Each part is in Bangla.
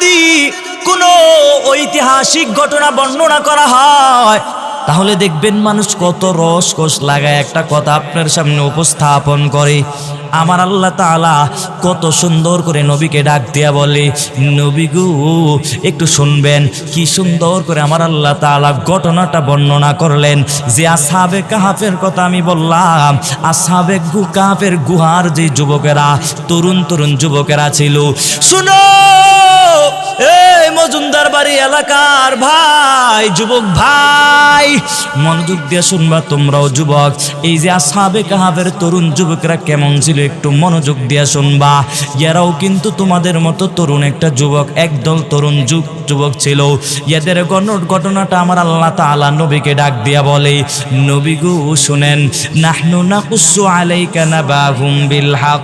যদি কোনো ঐতিহাসিক ঘটনা বর্ণনা করা হয়, তাহলে দেখবেন মানুষ কত রসকস লাগায় একটা কথা আপনার সামনে উপস্থাপন করে। আমার আল্লাহ তাআলা কত সুন্দর করে নবীকে ডাক দিয়া বলে, নবী গো একটু শুনবেন। কি সুন্দর করে আমার আল্লাহ তাআলা ঘটনাটা বর্ণনা করলেন যে আসহাবে কাহাফের কথা আমি বললাম। আসহাবে কাহাফের গুহার যে যুবকেরা, তরুণ তরুণ যুবকেরা ছিল, শুনো এই মজুমদার বাড়ি এলাকার ভাই, যুবক ভাই, মনোযোগ দিয়ে শুনবা তোমরাও যুবক। এই যে আসহাবে কাহাফের তরুণ যুবকরা কেমন ছিল একটু মনোযোগ দিয়ে শুনবা। এরাও কিন্তু তোমাদের মতো তরুণ একটা যুবক, একদল তরুণ যুবক ছিল। এদের ঘটনাটা আমার আল্লাহ তাআলা নবীকে ডাক দিয়া বলে, নবী গো শুনেন, নাহনু নাকুসু আলাইকা নাবাহুম বিল হক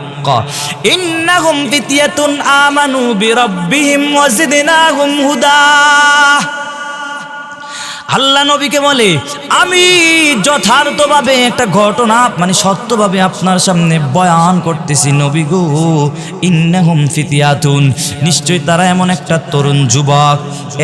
ইন্নাহুম ফিতয়াতুন আমানু বিরাব্বিহিম ওয়াজিদনাহুম হুদা। আল্লাহ নবীকে বলে, আমি যথার্থভাবে একটা ঘটনা মানে সত্যভাবে আপনার সামনে বয়ান করতেছি নবী গো। ইন্নাহুম ফিতয়াতুন, নিশ্চয় তারা এমন একটা তরুণ যুবক,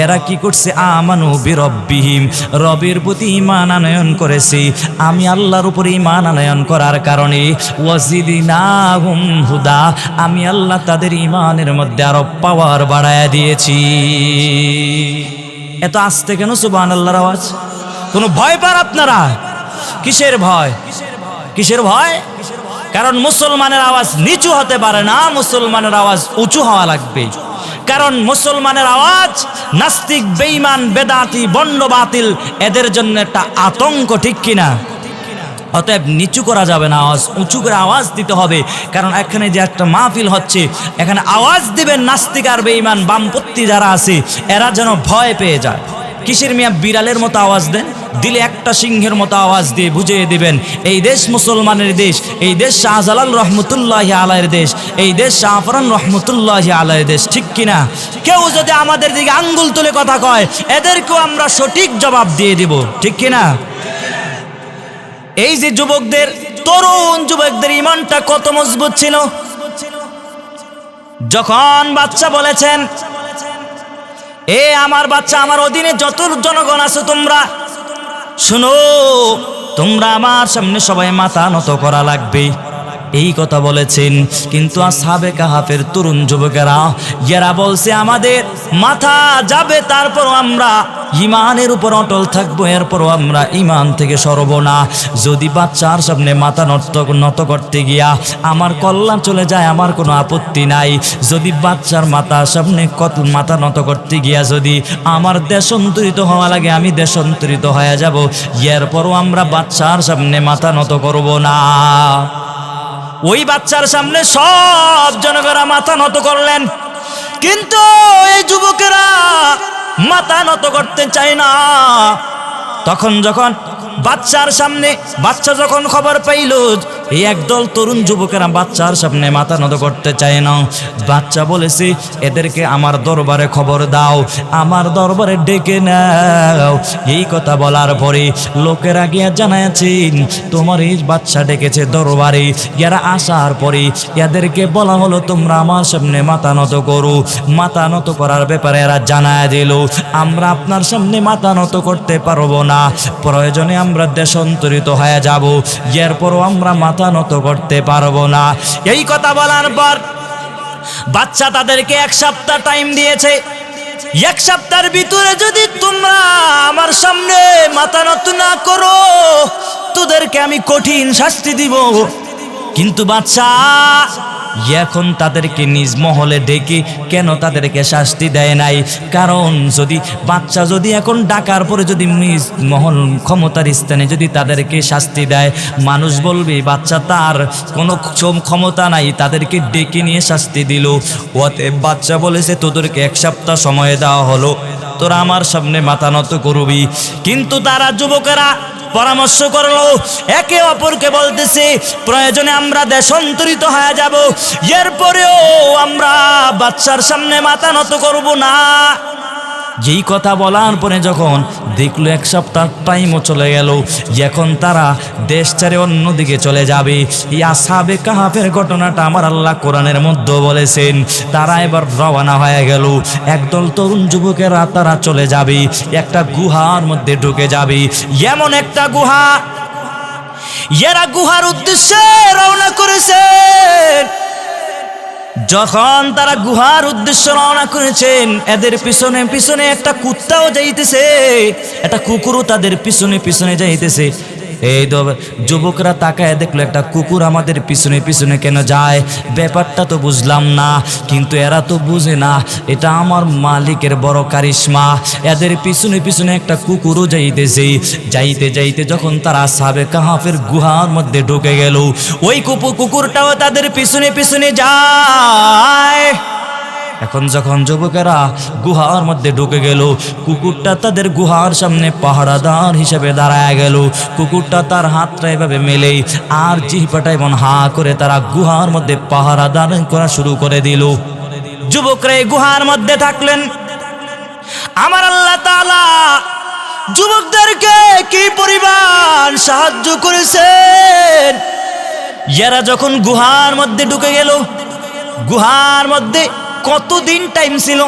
এরা কি করছে, আমানু বিরব্বিহিম, রবের প্রতি ঈমান আনয়ন করেছে। আমি আল্লাহর উপরে ঈমান আনয়ন করার কারণে ওয়াজিদনাহুম হুদা, আমি আল্লাহ তাদের ঈমানের মধ্যে আরো পাওয়ার বাড়ায়া দিয়েছি। এত আস্তে কেন সুবহানাল্লাহর আওয়াজ? কোনো ভয় পান আপনারা? কিসের ভয়? কিসের ভয়? কারণ মুসলমানের আওয়াজ নিচু হতে পারে না, মুসলমানের আওয়াজ উঁচু হওয়া লাগবে। কারণ মুসলমানের আওয়াজ নাস্তিক, বেঈমান, বেদাতি, বন্ড, বাতিল এদের জন্য একটা আতঙ্ক, ঠিক কিনা? অতএব নিচু করা যাবে না, আওয়াজ উঁচু করে আওয়াজ দিতে হবে। কারণ এখানে যে একটা মাহফিল হচ্ছে, এখানে আওয়াজ দিবেন নাস্তিক আর বেঈমান, বামপন্থী যারা আছে এরা যেন ভয় পেয়ে যায়। কিসের মিয়া বিড়ালের মতো আওয়াজ দেন, দিলে একটা সিংহের মতো আওয়াজ দিয়ে বুঝিয়ে দিবেন এই দেশ মুসলমানের দেশ, এই দেশ শাহজালাল রহমতুল্লাহি আলাইহির দেশ, এই দেশ শাহফরান রহমতুল্লাহি আলাইহির দেশ, ঠিক কিনা? কেউ যদি আমাদের দিকে আঙ্গুল তুলে কথা কয়, এদেরকেও আমরা সঠিক জবাব দিয়ে দিব, ঠিক কিনা? এই যে যুবকদের, তরুণ যুবকদের ঈমানটা কত মজবুত ছিল। যখন বাচ্চা বলেছেন, এ আমার বাচ্চা, আমার অধীনে যত জনগণ আছে তোমরা শুনো, তোমরা আমার সামনে সবাই মাথা নত করা লাগবে, এই কথা বলেছেন। কিন্তু আসহাবে কাহাফের তরুণ যুবকেরা যারা বলছে আমাদের মাথা যাবে, তারপর আমরা ঈমানের উপর অটল থাকবো, এরপরও আমরা ঈমান থেকে সরব না। যদি বাচ্চার সামনে মাথা নত করতে গিয়া আমার কল্যাণ চলে যায়, আমার কোনো আপত্তি নাই। যদি বাচ্চার মাথার সামনে মাথা নত করতে গিয়া যদি আমার দেশান্তরিত হওয়া লাগে, আমি দেশান্তরিত হয়ে যাব, এরপরও আমরা বাচ্চার সামনে মাথা নত করব না। ওই বাচ্চার সামনে সব জনগণরা মাথা নত করলেন, কিন্তু এই যুবকেরা মাথা নত করতে চায় না। তখন যখন বাচ্চার সামনে, বাচ্চা যখন খবর পাইল এই একদল তরুণ যুবকেরা বাচ্চার সামনে মাথা নত করতে চায় না, বাচ্চা বলেছে এদেরকে আমার দরবারে খবর দাও, আমার দরবারে ডেকে নাও। এই কথা বলার পরে লোকেরা গিয়া জানাচ্ছেন তোমার এই বাচ্চা ডেকেছে দরবারে। এরা আসার পরে এদেরকে বলা হলো তোমরা আমার সামনে মাথা নত করো। মাথা নত করার ব্যাপারে এরা জানায় দিল, আমরা আপনার সামনে মাথা নত করতে পারবো না, প্রয়োজনে আমরা দেশান্তরিত হয়ে যাব, এরপরও আমরা মাথা নত করতে পারবো না। এই কথা বলার পর বাচ্চা তাদেরকে 1 সপ্তাহ টাইম দিয়েছে। 1 সপ্তাহের ভিতরে যদি তোমরা আমার সামনে মাথা নত না করো, তোদেরকে আমি কঠিন শাস্তি দিব। কিন্তু বাচ্চা এখন তাদেরকে নিজ মহলে ডেকে কেন তাদেরকে শাস্তি দেয় নাই? কারণ যদি বাচ্চা যদি এখন ডাকার পরে যদি নিজ মহল ক্ষমতার স্থানে যদি তাদেরকে শাস্তি দেয়, মানুষ বলবে বাচ্চা তার কোনো ক্ষমতা নাই, তাদেরকে ডেকে নিয়ে শাস্তি দিল। অতএব বাচ্চা বলেছে তোদেরকে 1 সপ্তাহ সময় দেওয়া হলো, তোরা আমার সামনে মাথা নত করবি। কিন্তু তারা যুবকেরা পরামর্শ করলো, একে অপরকে বলতেছে প্রয়োজনে আমরা দেশান্তরিত হয়ে যাব, এরপরেও আমরা বাচ্চার সামনে মাথা নত করব না। যেই কথা বলার পরে যখন দেখলো 1 সপ্তাহ টাইমও চলে গেল, এখন তারা দেশ ছেড়ে অন্যদিকে চলে যাবে। এই আসহাবে কাহাফের ঘটনাটা আমার আল্লাহ কোরআনের মধ্যে বলেছেন। তারা এবার রওনা হয়ে গেল, একদল তরুণ যুবকেরা তারা চলে যাবে, একটা গুহার মধ্যে ঢুকে যাবে। এমন একটা গুহা, এরা গুহার উদ্দেশ্যে রওনা করেছেন। যখন তারা গুহার উদ্দেশ্যে রওনা করেছেন, এদের পিছনে পিছনে একটা কুত্তাও যাইতেছে, একটা কুকুরও তাদের পিছনে পিছনে যাইতেছে। এই যুবকরা তাকায় দেখলো একটা কুকুর আমাদের পিছনে পিছনে কেন যায়, ব্যাপারটা তো বুঝলাম না। কিন্তু এরা তো বুঝে না এটা আমার মালিকের বড় কারিশমা। এদের পিছনে পিছনে একটা কুকুরও যাইতেছে। যাইতে যাইতে যখন তারা আসহাবে কাহাফের গুহার মধ্যে ঢুকে গেল, ওই কুকুরটাও তাদের পিছনে পিছনে যায়। এখন যখন যুবকেরা গুহার মধ্যে ঢুকে গেল, কুকুরটা তাদের গুহার সামনে পাহারাদার হিসেবে দাঁড়ায় গেল। কুকুরটা তার হাতটা এভাবে মেলেই আর জিহ্বাটা এমন হা করে তারা গুহার মধ্যে পাহারাদার করা শুরু করে দিল। যুবকরা এই গুহার মধ্যে থাকলেন। আমার আল্লাহ তাআলা যুবকদেরকে কি পরিমাণ সাহায্য করেছেন। এরা যখন গুহার মধ্যে ঢুকে গেল, গুহার মধ্যে কতদিন টাইম ছিল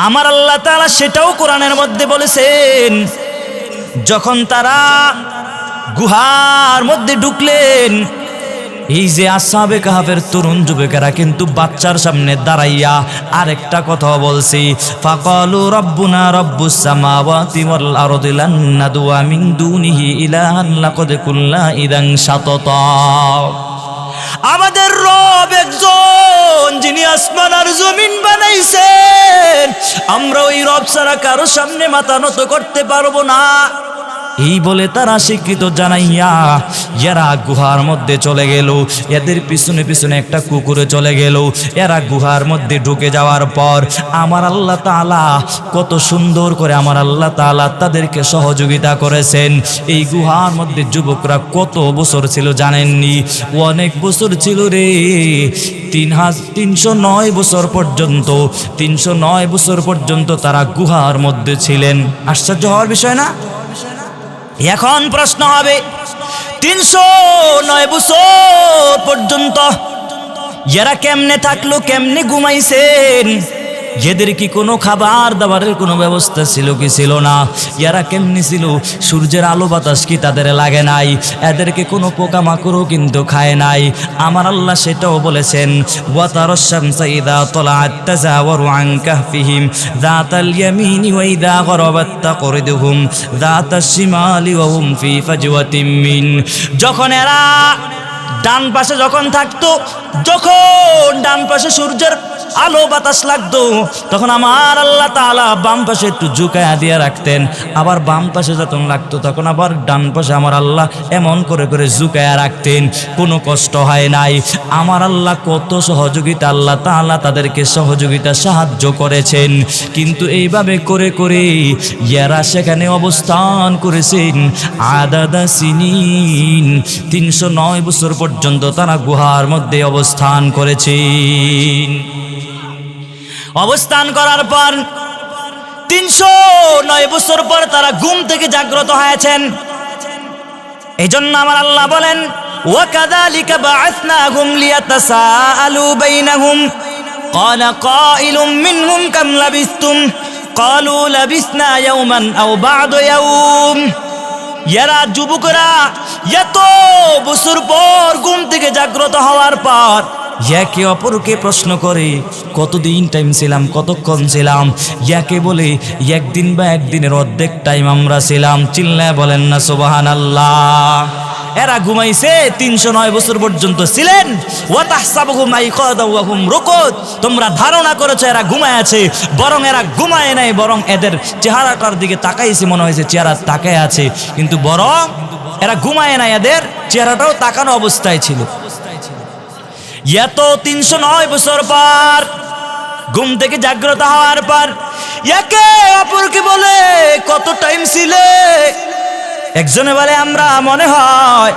আমার আল্লাহ তাআলা সেটাও কোরআনের মধ্যে বলেছেন। যখন তারা গুহার মধ্যে ঢুকলেন, এই যে আসহাবে কাহাফের তরুণ যুবকেরা কিন্তু বাচ্চার সামনে দাঁড়াইয়া আরেকটা কথা বলছে, ফাকালু রাব্বুনা রাব্বুস সামাওয়াতি ওয়াল আরদি লান নাদুয়া মিন দুনিহি ইলাহান লাকাদ কুল্লা ইদান শাতাতা। আমাদের রব একজন, যিনি আসমান আর জমিন বানাইছেন, আমরা ওই রব ছাড়া কারো সামনে মাথা নত করতে পারবো না। এই বলে তারা স্বীকৃত জানাইয়া এরা গুহার মধ্যে চলে গেল। এদের পিছনে পিছনে একটা কুকুরে চলে গেল। এরা গুহার মধ্যে ঢুকে যাওয়ার পর আমার আল্লাহ তাআলা কত সুন্দর করে আমার আল্লাহ তাআলা তাদেরকে সহযোগিতা করেছেন। এই গুহার মধ্যে যুবকরা কত বছর ছিল জানেননি? অনেক বছর ছিল রে। 309 বছর পর্যন্ত 309 বছর পর্যন্ত তারা গুহার মধ্যে ছিলেন। আশ্চর্য হওয়ার বিষয় না? এখন প্রশ্ন হবে, 309 বছর পর্যন্ত এরা কেমনে থাকলো, কেমনে ঘুমাইছেন? এদের কি কোনো খাবার দাবারের কোনো ব্যবস্থা ছিল কি ছিল না? এরা কেমনি ছিল? সূর্যের আলো বাতাস কি তাদের লাগে নাই? এদেরকে কোনো পোকামাকড়ও কিন্তু খায় নাই। আমার আল্লাহ সেটাও বলেছেন, ওয়া তারাশ শামসা ইযা তালাআত তাযাওয়ারু আন কাহফিহিম যাতাল ইয়ামিনি ওয়া ইযা গরাবাত তাকরিদুহুম যাতাশ শিমালি ওয়া হুম ফি ফাজওয়াতিম মিন। যখন এরা ডান পাশে যখন থাকতো, যখন ডান পাশে সূর্যের আলো বাতাস লাগতো, তখন আমার আল্লাহ তাআলা বাম পাশে একটু ঝুঁকায়া দিয়ে রাখতেন। আবার বাম পাশে যখন লাগতো তখন আবার ডান পাশে আমার আল্লাহ এমন করে করে ঝুঁকায়া রাখতেন। কোনো কষ্ট হয় নাই। আমার আল্লাহ কত সহযোগিতা আল্লাহ তাআলা তাদেরকে সহযোগিতা সাহায্য করেছেন। কিন্তু এইভাবে করে করে এরা সেখানে অবস্থান করেছেন আদাদা সিনিন, 309 বছর পর্যন্ত তারা গুহার মধ্যে অবস্থান করেছেন। অবস্থান করার পর 309 বছর পর তারা ঘুম থেকে জাগ্রত হয়েছেন। এই জন্য আমার আল্লাহ বলেন, ওয়া কাযালিকা বা'আসনাহুম লিয়াতাসাআলু বাইনাহুম ক্বালা কাইলুম মিনহুম কাম লাবিসতুম ক্বালু লাবিসনা ইয়াওমান আও বা'দা ইয়াওম। এরা যুবকরা এত বছর পর ঘুম থেকে জাগ্রত হওয়ার পর একে অপরকে প্রশ্ন করে, কতদিন টাইম ছিলাম, কতক্ষণ ছিলাম? একে বলে একদিন বা একদিনের অর্ধেক টাইম আমরা ছিলাম। চিল্লায় বলেন না সুবহানাল্লাহ। এরা ঘুমাইছে 309 বছর পর্যন্ত ছিলেন। ওয়া তাহসাবুহুম আইকাদা ওয়া হুম রুকুদ। তোমরা ধারণা করেছো এরা ঘুমায় আছে, বরং এরা ঘুমায় নাই, বরং এদের চেহারাটার দিকে তাকাইছে, মনে হয়েছে চেহারা তাকায় আছে, কিন্তু বরং এরা ঘুমায় নাই, এদের চেহারাটাও তাকানো অবস্থায় ছিল। এত 309 বছর পর ঘুম থেকে জাগ্রত হওয়ার পর একে অপরকে বলে, কত টাইম ছিলে? একজনে বলে, আমরা মনে হয়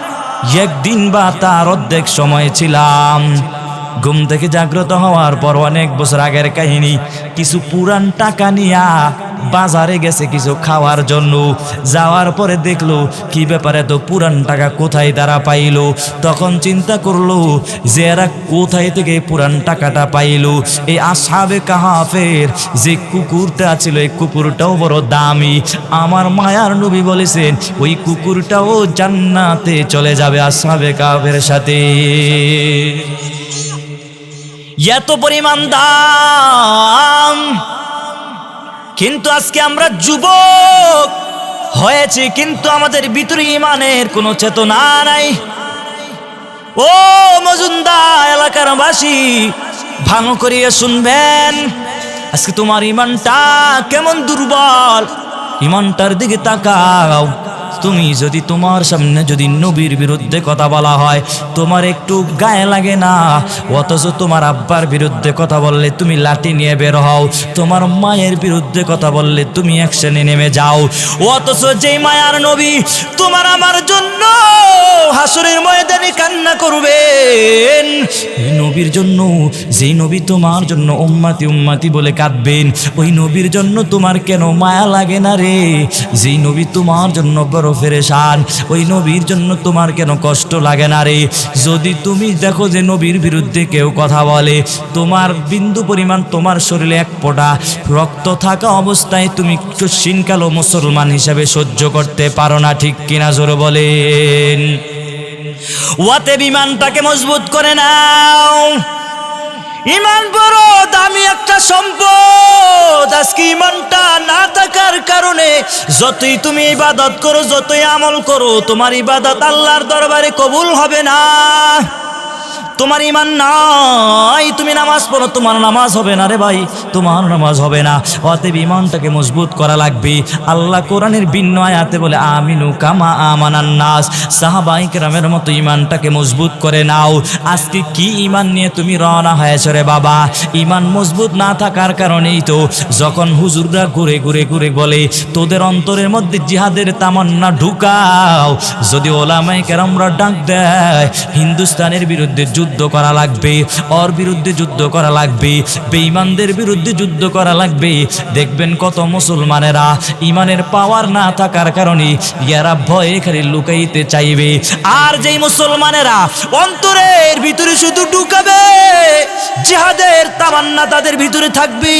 একদিন বা তার অর্ধেক সময় ছিলাম। ঘুম থেকে জাগ্রত হওয়ার পর অনেক বছর আগের কাহিনী, কিছু পুরান টাকা নিয়া বাজারে গেছে কিছু খাওয়ার জন্য। যাওয়ার পরে দেখলো কি ব্যাপারে, তো পুরান টাকা কোথায় তারা পাইলো। তখন চিন্তা করলো যে এরা কোথায় থেকে পুরান টাকাটা পাইলো। এই আসহাবে কাহাফের যে কুকুরটা ছিল, এই কুকুরটাও বড় দামি। আমার মায়ার নবী বলেছেন ওই কুকুরটাও জান্নাতে চলে যাবে আসহাবে কাহাফের সাথে। এত পরিমাণ দাম। কিন্তু আজকে আমরা যুবক হয়েছি, কিন্তু আমাদের ভিতরে ইমানের কোনো চেতনা নাই। ও মজুমদার এলাকার বাসী, ভালো করিয়া শুনবেন, আজকে তোমার ইমানটা কেমন দুর্বল, ইমানটার দিকে তাকাও। তুমি যদি তোমার সামনে যদি নবীর বিরুদ্ধে কথা বলা হয় তোমার একটু গায়ে লাগে না, অথচ তোমার আব্বার বিরুদ্ধে কথা বললে তুমি লাঠি নিয়ে বের হও, তোমার মায়ের বিরুদ্ধে কথা বললে তুমি অ্যাকশনে নেমে যাও। অথচ যেই মায়ার নবী তোমার আমার জন্য হাসরের ময়দানে কান্না করবেন, ওই নবীর জন্য, যেই নবী তোমার জন্য উম্মতি উম্মতি বলে কাঁদবেন, ওই নবীর জন্য তোমার কেন মায়া লাগে না রে? যেই নবী তোমার জন্য বড় ফেরেশান, ওই নবীর জন্য তোমার কেন কষ্ট লাগে না রে? যদি তুমি দেখো যে নবীর বিরুদ্ধে কেউ কথা বলে, তোমার বিন্দু পরিমাণ তোমার শরীরে এক ফোঁটা রক্ত থাকা অবস্থায় তুমি কশিনকালো মুসলমান হিসাবে সহ্য করতে পারো না, ঠিক কিনা জোরে বলেন? ওয়াতে বিমানটাকে মজবুত করে নাও। ইমান বড় দামি একটা সম্পদ। আজকে ইমানটা না থাকার কারণে যতই তুমি ইবাদত করো, যতই আমল করো, তোমার ইবাদত আল্লাহর দরবারে কবুল হবে না। তোমার ইমান নাই, তুমি নামাজ পড়ো, তোমার নামাজ হবে না রে ভাই, তোমার নামাজ হবে না। অতএব ইমানটাকে মজবুত করা লাগবে। আল্লাহ কোরআনের ভিন্ন আয়াতে বলে আমিনু কামা আমানান নাস, সাহাবায়ে কেরামের মতো ইমানটাকে মজবুত করে নাও। আজকে কি ইমান নিয়ে তুমি রওনা হয়েছ রে বাবা? ইমান মজবুত না থাকার কারণেই তো যখন হুজুররা ঘুরে ঘুরে ঘুরে বলে তোদের অন্তরের মধ্যে জিহাদের তামান্না ঢুকাও, যদি ওলামায়ে কেরামরা ডাক দেয় হিন্দুস্তানের বিরুদ্ধে যুদ্ধ করা লাগবে, ওর বিরুদ্ধে যুদ্ধ করা লাগবে, বেঈমানদের বিরুদ্ধে যুদ্ধ করা লাগবে, দেখবেন কত মুসলমানেরা ইমানের পাওয়ার না থাকার কারণে ইয়ারা ভয়ে খালি লুকাইতে চাইবে। আর যেই মুসলমানেরা অন্তরের ভিতরে শুধু ঢুকাবে, জিহাদের তামান্না তাদের ভিতরে থাকবে,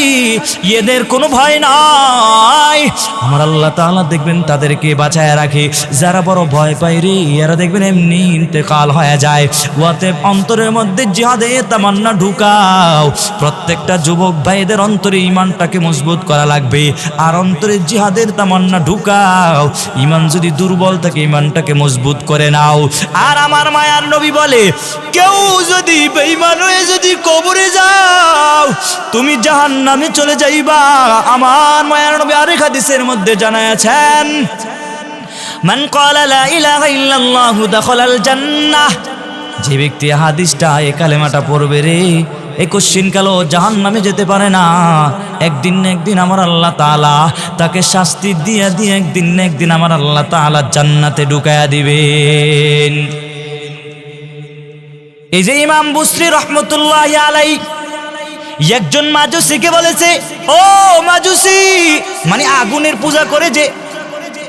এদের কোনো ভয় নাই। আমার আল্লাহ তাআলা দেখবেন তাদেরকে বাঁচায় রাখে। যারা বড় ভয় পায় রে, এরা দেখবেন এমনি ইন্তেকাল হয়ে যায়। অতএব অন্তরের মধ্যে জিহাদের তামান্না ঢুকাও। প্রত্যেকটা যুবক ভাইদের অন্তরে ইমানটাকে মজবুত করা লাগবে, আর অন্তরে জিহাদের তামান্না ঢুকাও। ইমান যদি দুর্বল থাকে ইমানটাকে মজবুত করে নাও। আর আমার মায়ার নবী বলে কেউ যদি বেঈমান হয়ে যদি কবরে যাও তুমি জাহান্নামে চলে যাইবা। আমার মায়ার নবী আরেক হাদিসের মধ্যে জানাচ্ছেন মান ক্বালা লা ইলাহা ইল্লাল্লাহু দাখালাল জান্নাহ, যে ব্যক্তি হাদিসটা এই কালেমাটা পড়বে রে, এই কশিনকালো জাহান্নামে যেতে পারে না। একদিন না একদিন আমার আল্লাহ তাআলা তাকে শাস্তি দিয়ে দিয়ে একদিন না একদিন আমার আল্লাহ তাআলা জান্নাতে ঢুকায়া দিবেন। এই যে ইমাম বুসরি রহমতুল্লাহি আলাইহি একজন মাজুসিকে বলেছে, ও মাজুসি, মানে আগুনের পূজা করে যে,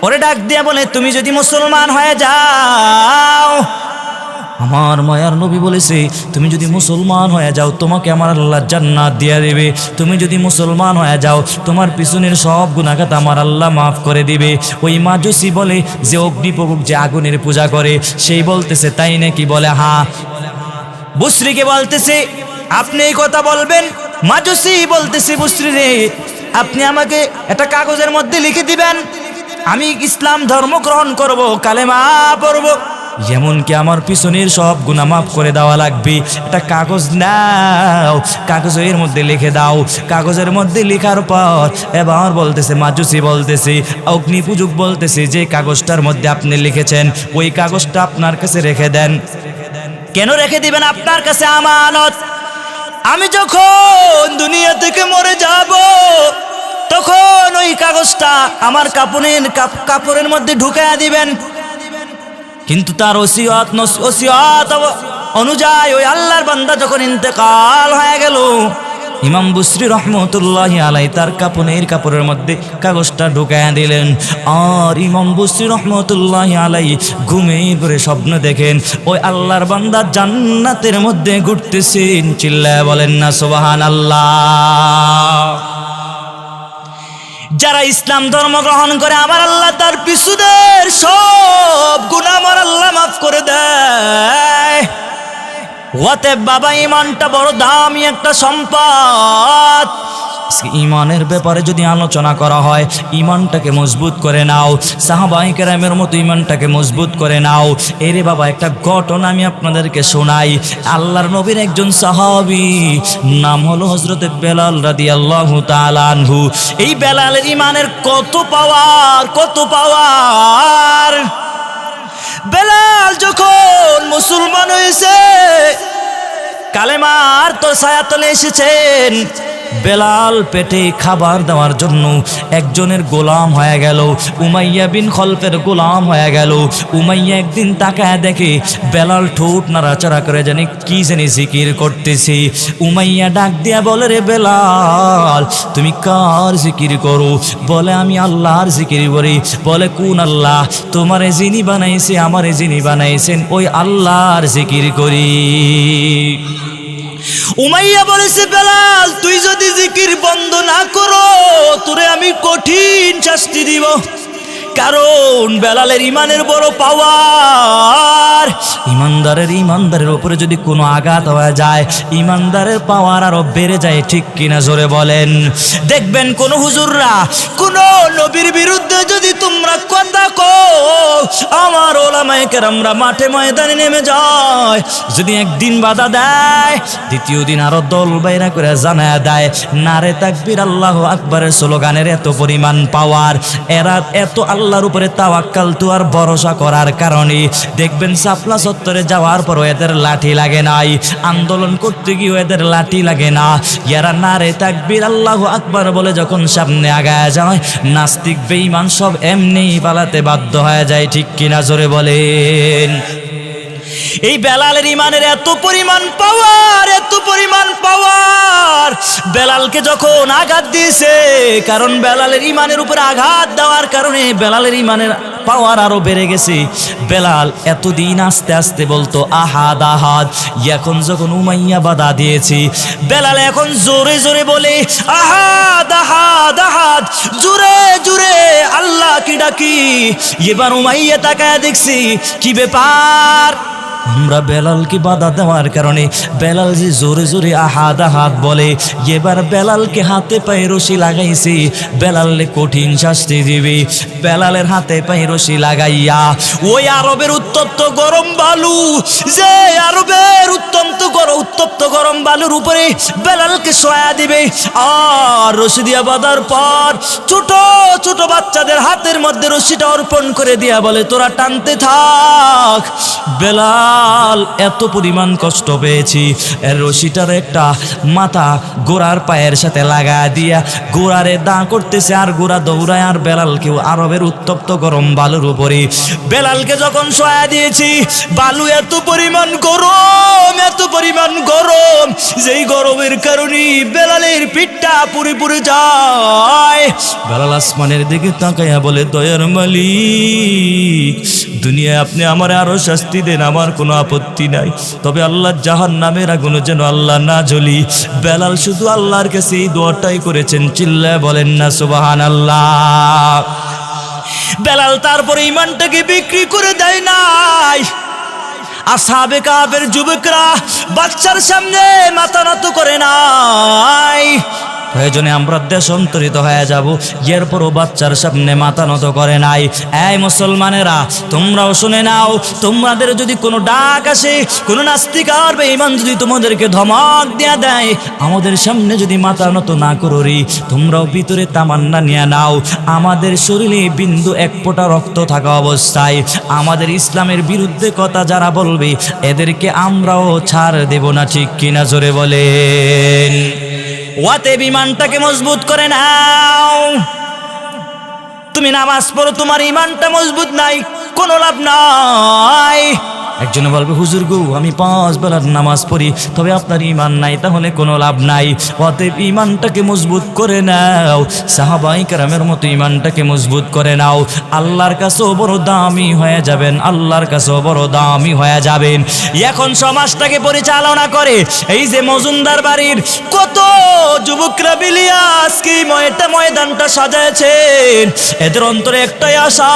ওরে ডাক দিয়া বলে তুমি যদি মুসলমান হয়ে যাও, আমার মায়ার নবী বলেছে তুমি যদি মুসলমান হয়ে যাও তোমাকে আমার আল্লাহ জান্নাত দিয়ে দেবে। তুমি যদি মুসলমান হয়ে যাও তোমার পিছনের সব গুনাহগাত আমার আল্লাহ মাফ করে দিবে। ওই মাজুসি বলে যে অগ্নিপূজক যে আগুনের পূজা করে, সেই বলতেছে তাই নাকি? বলে হ্যাঁ। বুসরিকে বলতেছে আপনি এই কথা বলবেন? মাজুসি বলতেছে বুসরি রে, আপনি আমাকে একটা কাগজের মধ্যে লিখে দিবেন, আমি ইসলাম ধর্ম গ্রহণ করব, কালেমা পড়ব, এমনকি আমার পিছনের সব গুনাহ মাফ করে দেওয়া লাগবে। একটা কাগজ নাও, কাগজের মধ্যে লিখে দাও। কাগজের মধ্যে লেখার পর এবার বলতেছে মাজুসি বলতেছে, অগ্নিপূজক বলতেছে যে কাগজটার মধ্যে আপনি লিখেছেন ওই কাগজটা আপনার কাছে রেখে দেন। কেন রেখে দিবেন? আপনার কাছে আমানত। আমি যখন দুনিয়া থেকে মরে যাব তখন ওই কাগজটা আমার কাপড়ের মধ্যে ঢুকায়া দিবেন। কিন্তু তার ওসিয়ত অনুযায়ী ওই আল্লাহর বান্দা যখন ইন্তেকাল হয়ে গেল, ইমাম বুসরি রহমতুল্লাহি আলাই তার কাপড়ের মধ্যে কাগজটা ঢুকায়া দিলেন। আর ইমাম বুসরি রহমতুল্লাহি আলাই ঘুমিয়ে পড়ে স্বপ্ন দেখেন ওই আল্লাহর বান্দা জান্নাতের মধ্যে ঘুরতেছেন। চিল্লায় বলেন না সুবহানাল্লাহ। যারা ইসলাম ধর্ম গ্রহণ করে আমার আল্লাহ তার পিছুদের সব গুনাহ আমার আল্লাহ মাফ করে দেয়। অতএব বাবা, ইমানটা বড় দামি একটা সম্পদ। ইমানের ব্যাপারে যদি আলোচনা করা হয়, ইমানটাকে মজবুত করে নাও, সাহাবায়ে কেরামের মতো ইমানটাকে মজবুত করে নাও। এরে বাবা, একটা ঘটনা আমি আপনাদেরকে শোনাই। আল্লাহর নবীর একজন সাহাবী, নাম হলো হযরতে বেলাল রাদিয়াল্লাহু তাআলা আনহু। এই বেলালের ইমানের কত পাওয়ার! বেলাল যখন মুসলমান হয়েছে, কালেমার তো ছায়াতলে এসেছেন, বেলাল পেটে খাবার দেওয়ার জন্য একজনের গোলাম হয়ে গেল, উমাইয়া বিন খলফের গোলাম হয়ে গেল। উমাইয়া একদিন তাকায় দেখে বেলাল ঠোঁট নাড়াচাড়া করে জানি কি জানি জিকির করতেছে। উমাইয়া ডাক দিয়া বলে, রে বেলাল, তুমি কার জিকির করো? বলে, আমি আল্লাহর জিকির করি। বলে, কোন আল্লাহ? তোমারে যিনি বানাইছে, আমারে যিনি বানাইছেন, ওই আল্লাহর জিকির করি। উমাইয়া বলেছে, বেলাল, তুই যদি জিকির বন্ধ না করো, তোরে আমি কঠিন শাস্তি দিব। কারণ বেলালের ইমানের বড় পাওয়ার। ইমানদারের উপরে যদি কোনো আঘাত হয়ে যায়, ইমানদারের পাওয়ার আরো বেড়ে যায়। ঠিক কিনা জোরে বলেন? দেখবেন কোন হুজুররা কোন নবীর বিরুদ্ধে যদি তোমরা কথা কও, আমার ওলামায়ে কেরামরা মাঠে ময়দানে নেমে যায়। যদি একদিন বাধা দেয়, দ্বিতীয় দিন আরো দল বাইরা করে জানায়া দেয়। নারে তাকবীর, আল্লাহু আকবারের স্লোগানের এত পরিমাণ পাওয়ার। এরা এত আল্লাহর উপরে তাওয়াক্কাল তো আর ভরসা করার কারণে দেখবেন শাপলা চত্বরে যাওয়ার পর এদের লাঠি লাগে নাই, আন্দোলন করতে গিয়ে এদের লাঠি লাগে না। এরা নারে তাকবীর আল্লাহু আকবার বলে যখন সামনে আগায় যায়, নাস্তিক বেঈমান সব এমনি পালাতে বাধ্য হয়ে যায়। ঠিক কিনা জোরে বলেন? এই বেলালের ইমানের এত পরিমাণ পাওয়ার, বেলালকে যখন আঘাত দিয়েছে, কারণ বেলালের ইমানের উপরে আঘাত দেওয়ার কারণে বেলালের ইমানের পাওয়ার আরো বেড়ে গেছে। বেলাল এতদিন আস্তে আস্তে বলতো আহাদ আহাদ, এখন যখন উমাইয়া বাধা দিয়েছি, বেলাল এখন জোরে জোরে বলে আহাদ আহাদ আহাদ, জোরে জোরে আল্লাহ কি ডাকি। এবার উমাইয়া তাকায় দেখছি কি ব্যাপার, আমরা বেলালকে বাধা দেওয়ার কারণে বেলাল যে জোরে জোরে আহাদ আহাদ বলে, এবার বেলালকে হাতে পায়ে রশি লাগাইছি, বেলালে কঠিন শাস্তি দিবি। বেলালের হাতে পায়ে রশি লাগাইয়া ওই আরবের উত্তপ্ত গরম বালু, যে আরবের উত্তপ্ত গরম বালুর উপরে বেলালকে শোয়া দিবে। আর রশি দিয়া বাঁধার পর ছোট ছোট বাচ্চাদের হাতের মধ্যে রশিটা অর্পণ করে দিয়া বলে, তোরা টানতে থাক। বেলাল এত পরিমাণ কষ্ট পেয়েছি, এর রশিটার একটা মাথা গোড়ার পায়ের সাথে লাগা দিয়া গোড়ারে দা করতেছে, আর গোড়া দৌড়ায়। আর বেলালকেও আরবের উত্তপ্ত গরম বালুর উপরে বেলালকে যখন শোয়া দিয়েছি, বালু এত পরিমাণ গরম, যেই গরমের কারণে বেলালের পিঠটা পুরে যায়। বেলাল আসমানের দিকে তাকাইয়া বলে, দয়ার মালিক, দুনিয়ায় আপনি আমার আরো শাস্তি দেন, আমার কোনো আপত্তি নাই, তবে আল্লাহ জাহান্নামের আগুনে যেন আল্লাহ না জ্বলি। বেলাল শুধু আল্লাহর কাছে এই দোয়াটাই করেছেন। চিল্লায় বলেন না সুবহানাল্লাহ। বেলাল তারপরে ইমানটাকে বিক্রি করে দেয় নাই। আসহাবে কাফের যুবকরা বাচ্চার সামনে মাথা নত করে নাই। প্রয়োজনে আমরা দেশান্তরিত হয়ে যাব, এরপরও বাচ্চার সামনে মাথা নত করে নাই। এই মুসলমানেরা, তোমরাও শুনে নাও, তোমাদের যদি কোনো ডাক আসে, কোনো নাস্তিক আর বেঈমান যদি তোমাদেরকে ধমক দেয়া দেয়, আমাদের সামনে যদি মাথা নত না করো রে, তোমরাও ভিতরে তামান্না নিয়ে নাও, আমাদের শরীরে বিন্দু এক ফোঁটা রক্ত থাকা অবস্থায় আমাদের ইসলামের বিরুদ্ধে কথা যারা বলবে, এদেরকে আমরাও ছাড় দেব না। ঠিক কিনা জোরে বলেন? ওয়াতে ইমানটাকে মজবুত করে নাও। তুমি নামাজ পড়ো, তোমার ইমানটা মজবুত নাই, কোনো লাভ নাই। একজনে বলবে, হুজুর গো আমি 5 বেলার নামাজ পড়ি, তবে আপনার ঈমান নাই, তাহলে কোনো লাভ নাই। অতএব ঈমানটাকে মজবুত করে নাও, সাহাবায়ে কেরামের মতো ঈমানটাকে মজবুত করে নাও। আল্লাহর কাছেও বড় দামি হয়ে যাবেন, আল্লাহর কাছেও বড় দামি হয়ে যাবেন। এখন সমাজটাকে পরিচালনা করে এই যে মজুমদার বাড়ির কত যুবকরা বিলিয়া আজকে ময়দানটা সাজাইছেন, এদের অন্তরে একটাই আশা,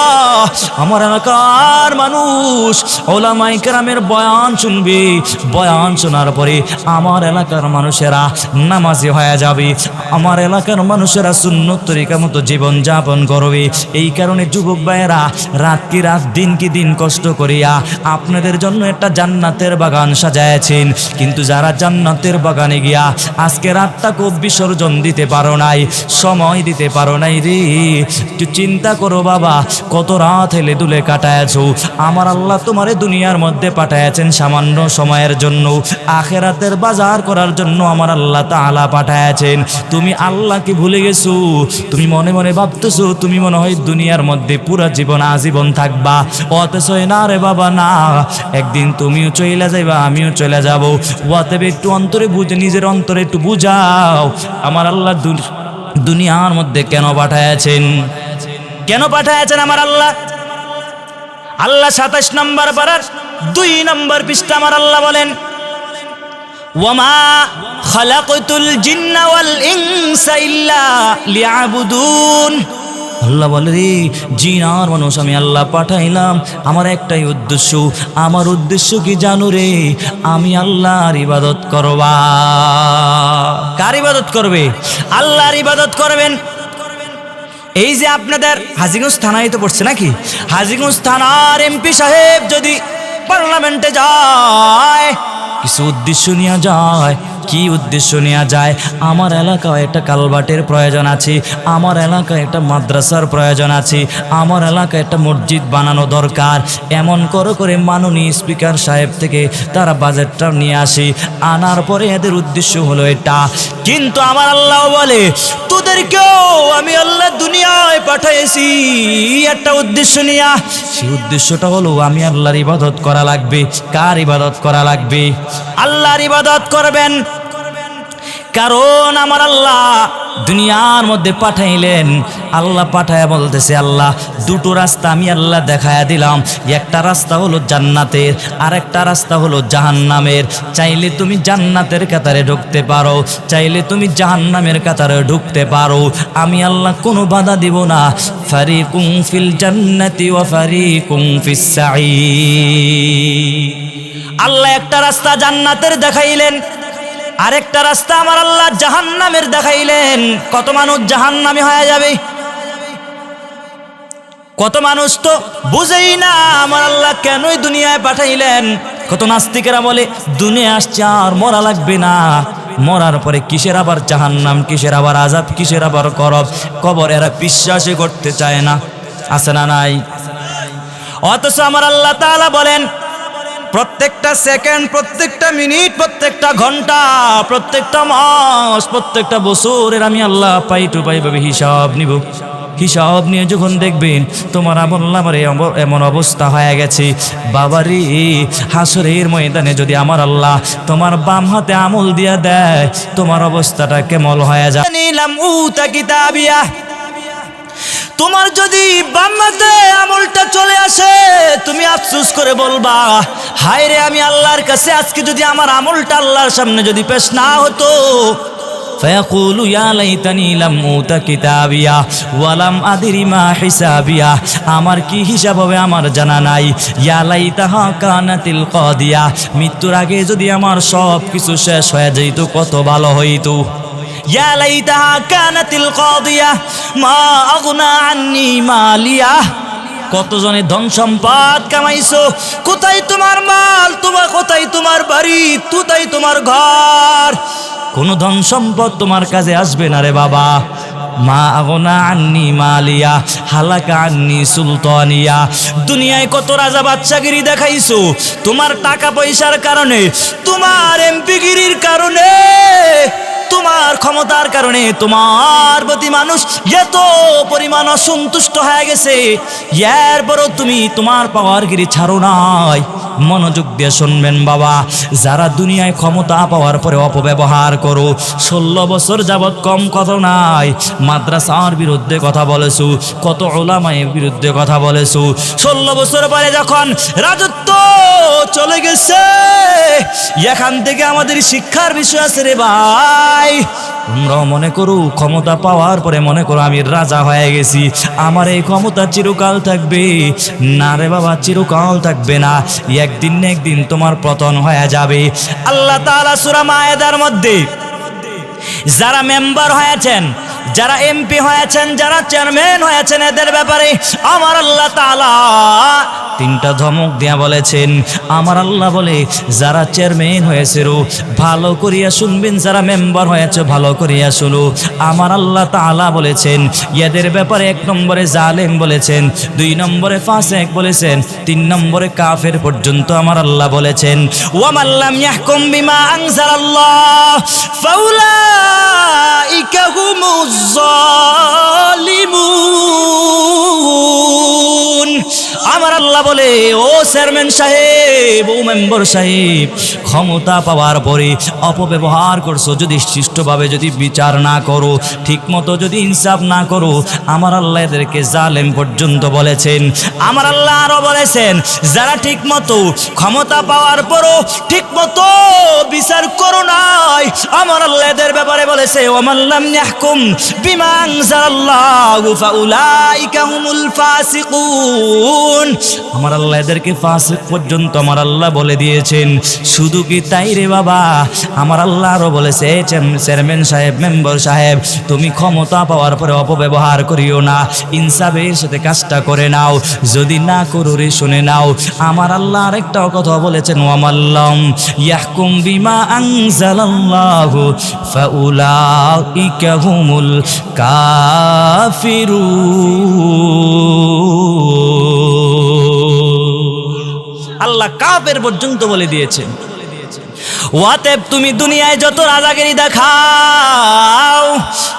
আমার এলাকার মানুষ ওলামায়ে কেরামের বয়ান শুনবে, বয়ান শোনার পরে আমার এলাকার মানুষেরা নামাজি হয়ে যাবে, আমার এলাকার মানুষেরা সুন্নত তরিকা মতো জীবন যাপন করবে। এই কারণে যুবক ভাইয়েরা রাত কি রাত দিন কি দিন কষ্ট করিয়া আপনাদের জন্য একটা জান্নাতের বাগান সাজাইছেন, কিন্তু যারা জান্নাতের বাগানে গিয়া আজকে রাতটা খুব বিসর্জন দিতে পারো নাই, সময় দিতে পারো নাই রে, একটু চিন্তা করো বাবা, কত রাত হেলে দুলে কাটায়াছো। আমার আল্লাহ তোমারে দুনিয়ার মধ্যে পাঠাইছেন সামান্য সময়ের জন্য, আখেরাতের বাজার করার জন্য আমার আল্লাহ তাআলা পাঠাইছেন। তুমি আল্লাহকে ভুলে গেছো, তুমি মনে মনে ভাবতেছো তুমি মনে হয় দুনিয়ার মধ্যে পুরা জীবন আজীবন থাকবা, অথচ না রে বাবা না, একদিন তুমিও চলে যাইবা, আমিও চলে যাব। অতএব একটু অন্তরে বুঝে, নিজের অন্তরে একটু বুঝাও, আমার আল্লাহ দুনিয়ার মধ্যে কেন পাঠাইছেন, কেন পাঠাইছেন আমার আল্লাহ। আল্লাহ 27 নম্বর পারার 2 নম্বর পৃষ্ঠা আমার আল্লাহ বলেন, ওয়ামা খালাকতুল জিন্না ওয়াল ইনসা ইল্লা লিয়াবুদুন। আল্লাহ বলে রে, জিন আর মানুষ আমি আল্লাহ পাঠাইলাম আমার একটাই উদ্দেশ্য, আমার উদ্দেশ্য কি জানো রে, আমি আল্লাহর ইবাদত করবা। কার ইবাদত করবে? আল্লাহর ইবাদত করবেন। এই যে আপনাদের হাজীগঞ্জ থানায় তো পড়ছে নাকি, হাজীগঞ্জ থানার এমপি সাহেব যদি পার্লামেন্টে যায় কিছু উদ্দেশ্য নিয়ে যায়। কি উদ্দেশ্য নিয়ে যায়? আমার এলাকায় একটা কালভার্টের প্রয়োজন আছে, আমার এলাকায় একটা মাদ্রাসার প্রয়োজন আছে, আমার এলাকায় একটা মসজিদ বানানো দরকার। এমন করে মাননীয় স্পিকার সাহেব থেকে তারা বাজেটটা নিয়ে আসে, আনার পরে এদের উদ্দেশ্য হলো এটা। কিন্তু আমার আল্লাহ বলে, তোদেরকেও আমি আল্লাহ দুনিয়ায় পাঠাইছি একটা উদ্দেশ্য নিয়ে। সেই উদ্দেশ্যটা হলো আমি আল্লাহর ইবাদত করা লাগবে। কার ইবাদত করা লাগবে? আল্লাহর ইবাদত করবেন। কারণ আমার আল্লাহ দুনিয়ার মধ্যে পাঠাইলেন, আল্লাহ পাঠায়া বলতেছে, আল্লাহ দুটো রাস্তা আমি আল্লাহ দেখায়া দিলাম, একটা রাস্তা হলো জান্নাতের, আর একটা রাস্তা হলো জাহান্নামের। চাইলে তুমি জান্নাতের কাতারে ঢুকতে পারো, চাইলে তুমি জাহান্নামের কাতারে ঢুকতে পারো, আমি আল্লাহ কোনো বাধা দিব না। ফারিকুম ফিল জান্নাতি ওয়া ফারিকুম ফিস সাঈর। আল্লাহ একটা রাস্তা জান্নাতের দেখাইলেন, আরেকটা রাস্তা আমার আল্লাহ জাহান্নামের দেখাইলেন। কত মানুষ জাহান্নামী হয়ে যাবে, কত মানুষ তো বুঝেই না আমার আল্লাহ কেনই দুনিয়ায় পাঠাইলেন। কত নাস্তিকেরা বলে দুনিয়া আসছে আর মরা লাগবে না, মরার পরে কিসের আবার জাহান্নাম, কিসের আবার আযাব, কিসের আবার কবর, এরা বিশ্বাসই করতে চায় না। আছে না নাই? অথচ আমার আল্লাহ তাআলা বলেন, প্রত্যেকটা সেকেন্ড, প্রত্যেকটা মিনিট, প্রত্যেকটা ঘন্টা, প্রত্যেকটা মাস, প্রত্যেকটা বছরের আমি আল্লাহ পাই টু পাই ভাবে হিসাব নিব। হিসাব নিয়ে যখন দেখবেন তোমার আমলনামার এমন অবস্থা হয়ে গেছে, বাবারে হাসরের ময়দানে যদি আমার আল্লাহ তোমার বাম হাতে আমল দিয়া দেয়, তোমার অবস্থাটা কেমন হয়ে যায়। নিলাম উতা কিতাবিয়া, তোমার যদি বাম হাতে আমলটা চলে আসে, তুমি আফসোস করে বলবা, হায় রে আমি আল্লাহর কাছে আজকে যদি আমার আমলটা আল্লাহর সামনে যদি পেশ না হতো। ফায়াকুলু ইয়া লাইতানি লাম উতা কিতাবিয়া ওয়া লাম আদরি মা হিসাবিয়া, আমার কি হিসাব হবে আমার জানা নাই। ইয়া লাইতাহা কানাতিল কাদিয়া, মৃত্যুর আগে যদি আমার সব কিছু শেষ হয়ে যেত কত ভালো হইতো। ইয়া লাইতাহা কানাতিল কাদিয়া মা আগনা আন্নি মালিয়া, কতজনে ধন সম্পদ কামাইছো, কোথায় তোমার মাল, কোথায় তোমার বাড়ি, কোথায় তোমার ঘর, কোন ধন সম্পদ তোমার কাজে আসবে না রে বাবা। মা আগনা আন্নি মালিয়া হালাকা আন্নি সুলতানিয়া, দুনিয়ায় কত রাজা বাদশাগিরি দেখাইছো, তোমার টাকা পয়সার কারণে, তোমার এমপিগিরির কারণে, তোমার ক্ষমতার কারণে তোমার প্রতি মানুষ এত পরিমাণ অসন্তুষ্ট হয়ে গেছে, এরপরও তুমি তোমার পাওয়ারগিরি ছাড়ো নাই। মনোযোগ দিয়ে শুনবেন বাবা, যারা দুনিয়ায় ক্ষমতা পাওয়ার পরে অপব্যবহার করো, 16 বছর যাবৎ কম কথা নাই, মাদ্রাসার বিরুদ্ধে কথা বলেছো, কত উলামায়ের বিরুদ্ধে কথা বলেছো, 16 বছর পরে যখন রাজত্ব চলে গেছে, এখান থেকে আমাদের শিক্ষার বিষয় আছে রে ভাই। তোমরাও মনে করো ক্ষমতা পাওয়ার পরে মনে করো আমি রাজা হয়ে গেছি, আমার এই ক্ষমতা চিরকাল থাকবে। না রে বাবা, চিরকাল থাকবে না, একদিন না একদিন তোমার পতন হয়ে যাবে। আল্লাহ তাআলা সূরা মায়েদার মধ্যে যারা মেম্বার হয়েছেন, যারা এমপি হয়েছেন, যারা চেয়ারম্যান হয়েছেন, এদের ব্যাপারে আমার আল্লাহ তাআলা 3টা ধমক দিয়া বলেছেন। আমার আল্লাহ বলে যারা চেয়ারম্যান হয়েছে ভালো করিয়া শুনবেন, যারা মেম্বার হয়েছে ভালো করিয়া শুনো। আমার আল্লাহ তাআলা বলেছেন এদের ব্যাপারে 1 নম্বরে জালেম বলেছেন, 2 নম্বরে ফাসিক বলেছেন, 3 নম্বরে কাফের পর্যন্ত আমার আল্লাহ বলেছেন। ওয়া মান লাম ইয়াহকুম বিমা আনজালাল্লাহ ফাউলাইকা হুমুজ জালিমুন। আমার আল্লাহ বলে, ও চেয়ারম্যান সাহেব, ও মেম্বার সাহেব, ক্ষমতা পাওয়ার পরে অপব্যবহার করছো, যদি সুষ্ঠুভাবে যদি বিচার না করো, ঠিক মতো যদি ইনসাফ না করো, আমার আল্লাহ এদেরকে জালেম পর্যন্ত বলেছেন। আমার আল্লাহ আরো বলেছেন যারা ঠিক মতো ক্ষমতা পাওয়ার পরও ঠিক মতো বিচার করো নাই, আমার আল্লাহ এদের ব্যাপারে বলেছে ওয়া মান লাম ইয়াহকুম বিমা আনজালাল্লাহু ফাউলাইকা হুমুল ফাসিকুন। আমার আল্লাহ এদেরকে ফাসিক পর্যন্ত আমার আল্লাহ বলে দিয়েছেন। শুধু কি তাই রে বাবা, আমার আল্লাহ আরো বলেছে চেয়ারম্যান সাহেব, মেম্বার সাহেব, তুমি ক্ষমতা পাওয়ার পরে অপব্যবহার করিও না, ইনসাফের সাথে কাজটা করে নাও। যদি না করো রে, শুনে নাও, আমার আল্লাহ আরেকটা কথা বলেছেন ওয়া মান লাম ইয়াহকুম বিমা আনজালাল্লাহু ফাউলাইকা হুমুল কাফিরুন। আল্লাহ কাফের পর্যন্ত বলে দিয়েছেন। ওয়াতেব তুমি দুনিয়ায় যত রাজাগিরি দেখাও,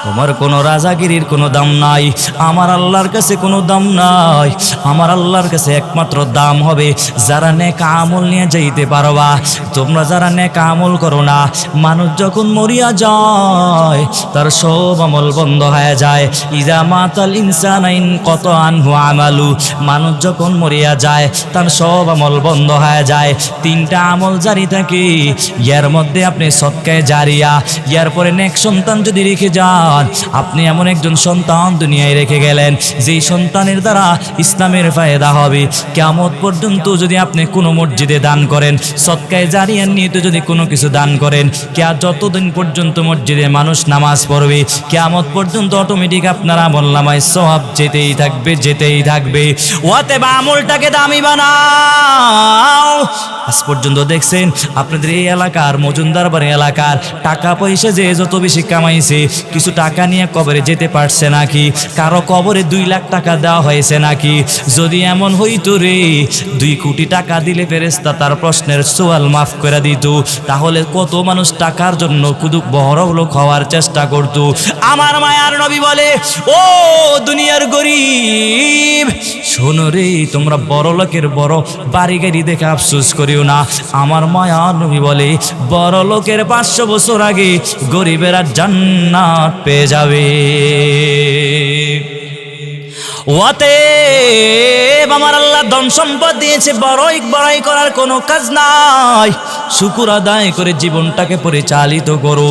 তোমার কোনো রাজাগিরির কোনো দাম নাই, আমার আল্লাহর কাছে কোনো দাম নাই। আমার আল্লাহর কাছে একমাত্র দাম হবে যারা নেক আমল নিয়ে যাইতে পারবা। তোমরা যারা নেক আমল করো না, মানুষ যখন মরিয়া যায় তার সব আমল বন্ধ হয়ে যায়। ইজা মাতাল ইনসানাইন কত আনহু আমালু, মানুষ যখন মরিয়া যায় তার সব আমল বন্ধ হয়ে যায়। 3টা আমল জারি থাকে, এর মধ্যে আপনি সদকায়ে জারিয়া, এর পরে নেক সন্তান যদি রেখে যান, আপনি এমন একজন সন্তান দুনিয়ায় রেখে গেলেন যেই সন্তানের দ্বারা ইসলামের ফায়দা হবে। কিয়ামত পর্যন্ত যদি আপনি কোনো মসজিদে দান করেন, সদকায়ে জারিয়ার নিয়ে যদি কোনো কিছু দান করেন, যতদিন পর্যন্ত মসজিদে মানুষ নামাজ পড়বে, কিয়ামত পর্যন্ত অটোমেটিক আপনার আমলনামায় সওয়াব যেতেই থাকবে, যেতেই থাকবে। অতএব আমলটাকে দামি বানাও। আজ পর্যন্ত দেখছেন আপনাদের এই এলাকার মজুমদার বাড়ি এলাকার টাকা পয়সা যে যত বেশি কামাইছে, কিছু টাকা নিয়ে কবরে যেতে পারছে নাকি? কারো কবরে 2 লাখ টাকা দেওয়া হয়েছে নাকি? যদি এমন হইতো রে, 2 কোটি টাকা দিলে ফেরেশতা তার প্রশ্নের সওয়াল মাফ করে দিত, তাহলে কত মানুষ টাকার জন্য কুদুক বড়লোক হওয়ার চেষ্টা করত। আমার মায়ার নবী বলে, ও দুনিয়ার গরিব, শোনো রে, তোমরা বড় লোকের বড় বাড়ি গাড়ি দেখে আফসোস করিও না। আমার মায়ার নবী বলে, বড় লোকের 500 বছর আগে গরিবেরা জান্নাত পেয়ে যাবে। অতএব আমার আল্লাহ ধন সম্পদ দিয়েছে, বড়াই করার কোনো কাজ নাই। শুকর আদায় করে জীবনটাকে পরিচালিত করো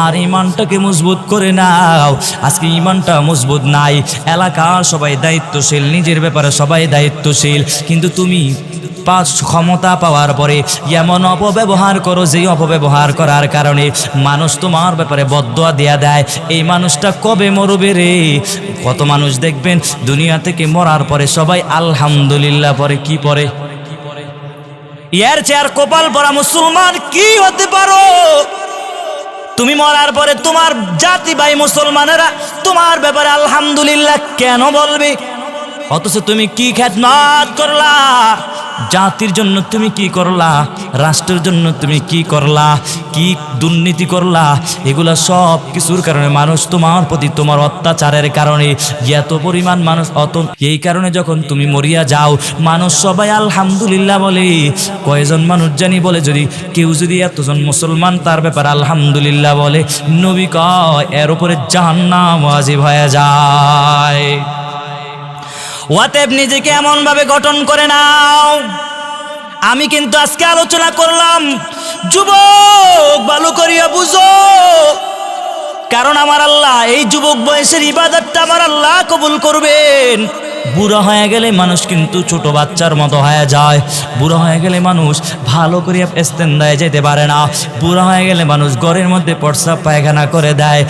আর ইমানটাকে মজবুত করে নাও। আজকে ইমানটা মজবুত নাই, এলাকার সবাই দায়িত্বশীল, নিজের ব্যাপারে সবাই দায়িত্বশীল, কিন্তু তুমি ক্ষমতা পাওয়ার পরে এমন অপব্যবহার করো, যেই অপব্যবহার করার কারণে মানুষ তোমার ব্যাপারে বদদোয়া দেয়া দেয়। এই মানুষটা কবে মরবে রে? কত মানুষ দেখবেন দুনিয়া থেকে মরার পরে সবাই আলহামদুলিল্লাহ পরে, কি পরে? এর চেয়ার কপাল পরা মুসলমান কি হতে পারো? তুমি মরার পরে তোমার জাতি ভাই মুসলমানেরা তোমার ব্যাপারে আলহামদুলিল্লাহ কেন বলবে? অথচ তুমি কি খেদমত করলা? জাতির জন্য তুমি কি করলা, রাষ্ট্রের জন্য তুমি কি করলা, কি দুর্নীতি করলা, এগুলা সব কিছুর কারণে মানুষ তোমার প্রতি তোমার অত্যাচারের কারণে এত পরিমাণ মানুষ এই কারণে যখন তুমি মরিয়া যাও মানুষ সবাই আলহামদুলিল্লাহ বলে। কয়জন মানুষ জানি বলে, যদি কেউ যদি এতজন মুসলমান তার ব্যাপারে আলহামদুলিল্লাহ বলে, নবী কয় এর উপরে জাহান্নাম ওয়াজিব হয়ে যায়। অতএব নিজেকে এমন ভাবে গঠন করে নাও। আমি কিন্তু আজকে আলোচনা করলাম, যুবক ভালো করিয়া বুঝো, কারণ আমার আল্লাহ এই যুবক বয়সের ইবাদতটা আমার আল্লাহ কবুল করবেন। বুড়া হয়ে গেলে মানুষ কিন্তু ছোট বাচ্চার মতো হয়ে যায়। বুড়া হয়ে গেলে মানুষ ভালো করে ইস্তেঞ্জায় যেতে পারে না। বুড়া হয়ে গেলে মানুষ ঘরের মধ্যে প্রস্রাব পায়খানা করে দেয়।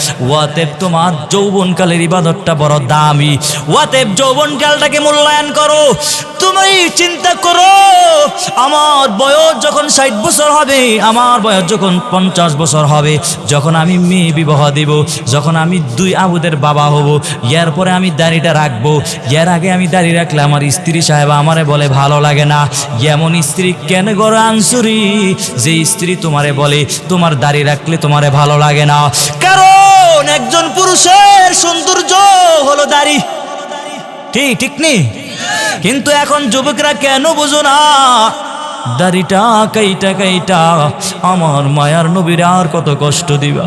অতএব তোমার যৌবনকালের ইবাদতটা বড় দামি। অতএব যৌবনকালটাকে মূল্যায়ন করো। তুমি চিন্তা করো, আমার বয়স যখন 60 বছর হবে, আমার বয়স যখন 50 বছর হবে, যখন আমি মেয়ে বিবাহ দিব, যখন আমি 2 আবুদের বাবা হব, এরপরে আমি দাড়িটা রাখবো। এর আগে আমি দাঁড়িয়ে রাখলে আমার স্ত্রী সাহেব আমারে বলে ভালো লাগে না। এমন স্ত্রী কেন গড়ে আনসুরি যে স্ত্রী তোমারে বলে তোমার দাড়ি রাখলে তোমারে ভালো লাগে না? কারণ একজন পুরুষের সৌন্দর্য হলো দাড়ি। ঠিক নেই? কিন্তু এখন যুবকরা কেন বুঝো না? দাড়িটা কাইটা আমার মায়ার নবীর আর কত কষ্ট দিবা।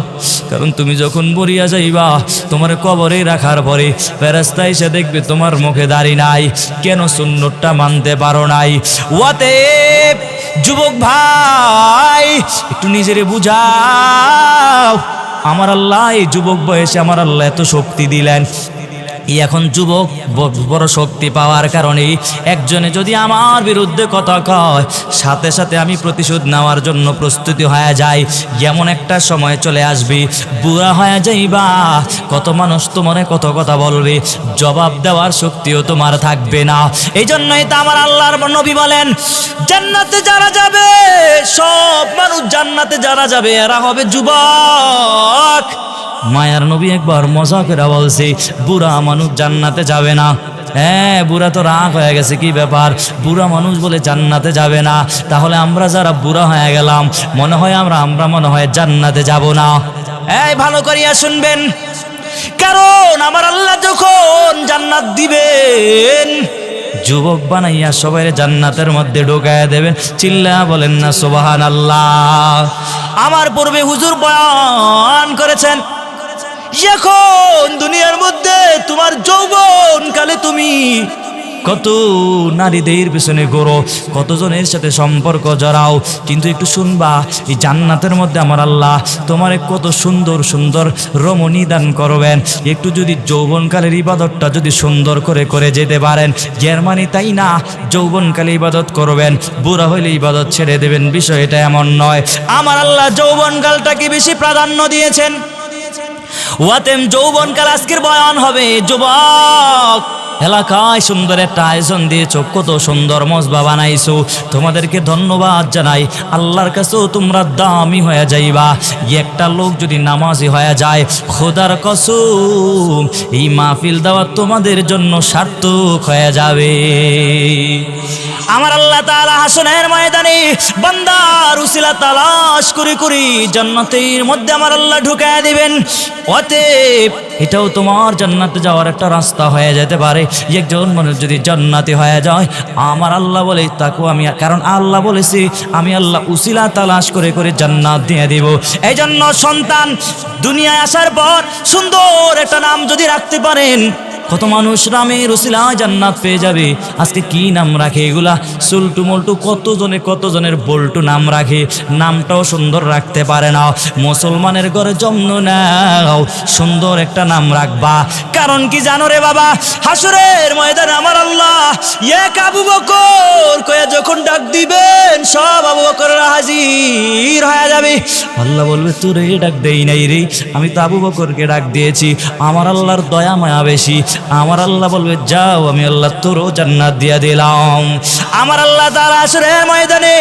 কারণ তুমি যখন মরিয়া যাইবা, তোমার কবরে রাখার পরে ফেরেশতা এসে দেখবে তোমার মুখে দাড়ি নাই, কেন সুন্নতটা মানতে পারো নাই। অতএব যুবক ভাই একটু নিজেরে বুঝাও। আমার আল্লাহ এই যুবক বয়সে আমার আল্লাহ এত শক্তি দিলেন। এখন যুবক বড় শক্তি পাওয়ার কারণে একজনে যদি আমার বিরুদ্ধে কথা কয়, সাথে সাথে আমি প্রতিশোধ নেওয়ার জন্য প্রস্তুতি হয়ে যাই। এমন একটা সময় চলে আসবে, বুড়া হয়ে যাইবা, কত মানুষ তোমারে কত কথা বলবে, জবাব দেওয়ার শক্তিও তোমার থাকবে না। এই জন্যই তো আমার আল্লাহর নবী বলেন, জান্নাতে যারা যাবে, সব মানুষ জান্নাতে যারা যাবে এরা হবে যুবক। মায়ার নবী একবার মজা করে বলছে, বুড়া মানুষ জান্নাতে যাবে না। হ্যাঁ, বুড়া তো রাগ হয়ে গেছে, কি ব্যাপার, বুড়া মানুষ বলে জান্নাতে যাবে না? তাহলে আমরা যারা বুড়া হয়ে গেলাম মনে হয় আমরা মনে হয় জান্নাতে যাব না। এই ভালো করিয়া শুনবেন, কারণ আমার আল্লাহ যখন জান্নাত দিবেন, যুবক বানাইয়া সবাই জান্নাতের মধ্যে ঢোকায়া দেবেন। চিল্লা বলেন না সুবহানাল্লাহ। আমার পূর্বে হুজুর বয়ান করেছেন, এখন দুনিয়ার মধ্যে তোমার যৌবন কালে তুমি কত নারীদের পেছনে ঘোরো, কতজনের সাথে সম্পর্ক জড়াও, কিন্তু একটু শুনবা, এই জান্নাতের মধ্যে আমার আল্লাহ তোমার কত সুন্দর সুন্দর রমণী দান করবেন। একটু যদি যৌবনকালের ইবাদতটা যদি সুন্দর করে যেতে পারেন, জার্মানি তাই না, যৌবনকালে ইবাদত করবেন, বুড়া হইলে ইবাদত ছেড়ে দেবেন, বিষয়টা এমন নয়। আমার আল্লাহ যৌবনকালটাকে বেশি প্রাধান্য দিয়েছেন। ওয়াতেম যৌবনকাল আজকের বয়ান হবে। যুবক এলাকায় সুন্দর একটা আয়োজন দিয়েছো, কত সুন্দর মজবা বানাইছো, তোমাদেরকে ধন্যবাদ জানাই। আল্লাহর কাছেও তোমরা দামি হয়ে যাইবা। একটা লোক যদি নামাজি হয়ে যায়, খোদার কসম এই মাহফিল দেওয়া তোমাদের জন্য সার্থক হয়ে যাবে। আমার আল্লাহ তাআলা হাসনের ময়দানে বান্দার উসিলা তালাশ করে জান্নাতের মধ্যে আমার আল্লাহ ঢুকায় দিবেন। অতএব এটাও তোমার জান্নাতে যাওয়ার একটা রাস্তা হয়ে যেতে পারে। একজন মানুষ যদি জান্নাতি হয়ে যায়, আমার আল্লাহ বলে তাকে আমি, কারণ আল্লাহ বলেছি আমি আল্লাহ উসিলা তালাশ করে জান্নাত দিয়ে দিব। এই জন্য সন্তান দুনিয়ায় আসার পর সুন্দর একটা নাম যদি রাখতে পারেন, কত মানুষ নামের উসিলায় জান্নাত পেয়ে যাবে। আজকে কি নাম রাখে এগুলা, সুলটু মল্টু, কতজনের বল্টু নাম রাখে, নামটাও সুন্দর রাখতে পারে না। মুসলমানের ঘরে জন্ম নাও, সুন্দর একটা নাম রাখবা। কারণ কি জানো রে বাবা, হাসরের ময়দানে আমার আল্লাহ এক আবু বকর কয়ে যখন ডাক দিবেন, সব আবু বকররা হাজির হয়ে যাবে। আল্লাহ বলবে তোরে ডাক দেই নাই রে, আমি তো আবু বকরকে ডাক দিয়েছি। আমার আল্লাহর দয়া মায়া বেশি। আমার আল্লাহ বলবে যাও, আমি আল্লাহ তোরও জান্নাত দিয়া দিলাম। আমার আল্লাহ তাআলা হাসরের ময়দানে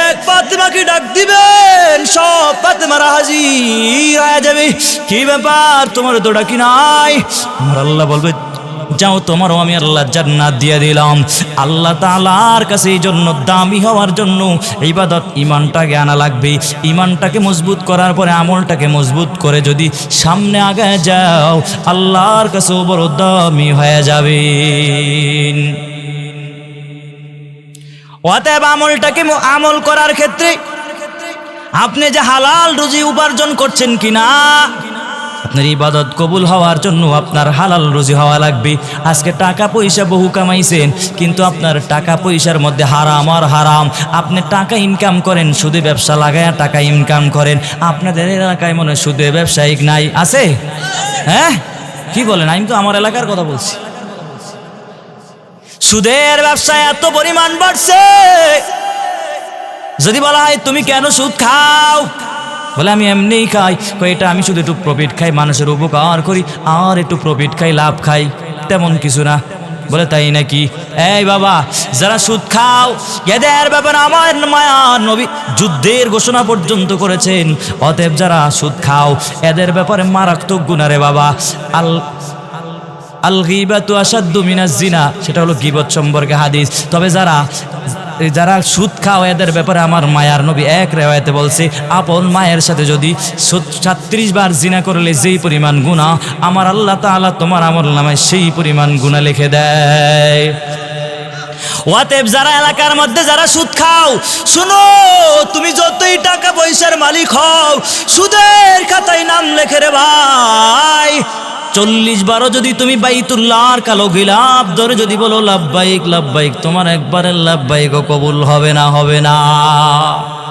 এক ফাতেমাকে ডাক দিবেন, সব ফাতেমারা হাজির হয়ে যাবে। কি ব্যাপার, তোমার তো ডাকি নাই? আমার আল্লাহ বলবে যাও তোমারও আমি আল্লাহ জান্নাত দিয়ে দিলাম। আল্লাহ তাআলার কাছে এই জন্য দামি হওয়ার জন্য ইবাদত ইমানটাকে আনা লাগবে। ইমানটাকে মজবুত করার পরে আমলটাকে মজবুত করে যদি সামনে আগায় যাও আল্লাহর কাছেও বড় দামি হয়ে যাবেন। অতএব আমল করার ক্ষেত্রে আপনি যে হালাল রুজি উপার্জন করছেন কিনা, আপনার ইবাদত কবুল হওয়ার জন্য আপনার হালাল রুজি হওয়া লাগবে। আজকে টাকা পয়সা বহু কামাইছেন, কিন্তু আপনার টাকা পয়সার মধ্যে হারাম আর হারাম। আপনি টাকা ইনকাম করেন, সুদে ব্যবসা লাগায়া টাকা ইনকাম করেন। আপনাদের এলাকায় মনে হয় সুদে ব্যবসায়িক নাই, আছে? হ্যাঁ, কি বলেন? আমি তো আমার এলাকার কথা বলছি। সুদের ব্যবসা এত পরিমাণ বাড়ছে, যদি বলা হয় তুমি কেন সুদ খাও, বলে আমি এমনিই খাই। এটা আমি শুধু একটু প্রফিট খাই, মানুষের উপকার করি, আর একটু প্রফিট খাই, লাভ খাই, তেমন কিছু না। বলে তাই নাকি? এই বাবা, যারা সুদ খাও এদের ব্যাপারে আমার মায়ার নবী যুদ্ধের ঘোষণা পর্যন্ত করেছেন। অতএব যারা সুদ খাও এদের ব্যাপারে মারাত্মক গুনাহ রে বাবা। আল গীবাতু আশাদ্দু মিনাজ জিনা, সেটা হলো গীবত সম্পর্কে হাদিস। তবে যারা সুদ খাও এদের ব্যাপারে আমার মায়ার নবী এক রিওয়ায়াতে বলছে, আপন মায়ের সাথে যদি 36 বার জিনা করলে যেই পরিমাণ গুনাহ, আমার আল্লাহ তাআলা তোমার আমলনামায় সেই পরিমাণ গুনাহ লিখে দেয়। অতএব যারা এলাকার মধ্যে যারা সুদ খাও, শুনো, তুমি যতই টাকা পয়সার মালিক হও, সুদের খাতায় নাম লেখে রে ভাই। 40 বারও যদি তুমি বাইতুল্লাহর কালো গিলাপ ধরে যদি বলো লাব্বাইক লাব্বাইক, তোমার একবারের লাব্বাইকও কবুল হবে না, হবে না।